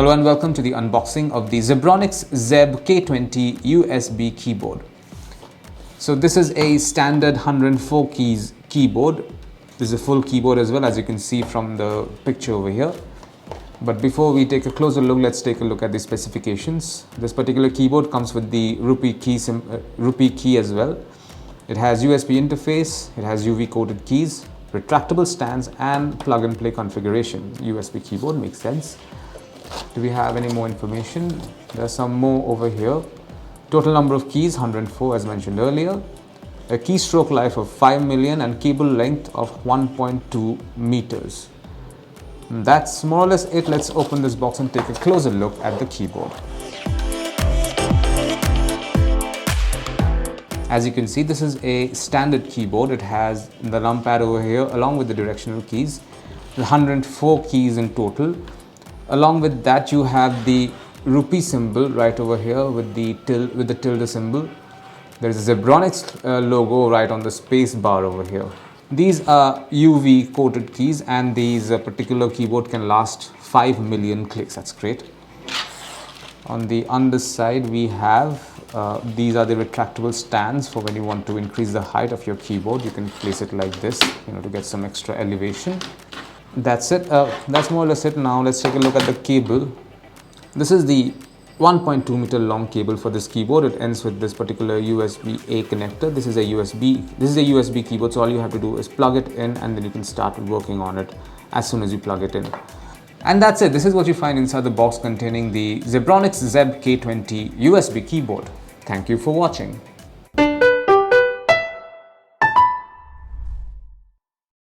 Hello and welcome to the unboxing of the Zebronics ZEB K20 USB keyboard. So this is a standard 104 keys keyboard. This is a full keyboard as well, as you can see from the picture over here. But before we take a closer look, let's take a look at the specifications. This particular keyboard comes with the rupee key as well. It has USB interface, it has UV coated keys, retractable stands and plug and play configuration. USB keyboard makes sense. Do we have any more information? There's some more over here. Total number of keys 104 as mentioned earlier. A keystroke life of 5 million and cable length of 1.2 meters. That's more or less it. Let's open this box and take a closer look at the keyboard. As you can see, this is a standard keyboard. It has the numpad over here along with the directional keys. 104 keys in total. Along with that, you have the rupee symbol right over here with the tilde symbol. There is a Zebronics logo right on the space bar over here. These are UV coated keys, and these particular keyboard can last 5 million clicks. That's great. On the underside, we have these are the retractable stands for when you want to increase the height of your keyboard. You can place it like this, to get some extra elevation. That's it. That's more or less it. Now let's take a look at the cable. This is the 1.2 meter long cable for this keyboard. It ends with this particular USB-A connector. This is a USB keyboard, so all you have to do is plug it in and then you can start working on it as soon as you plug it in. And that's it. This is what you find inside the box containing the Zebronics ZEB K20 USB keyboard. Thank you for watching.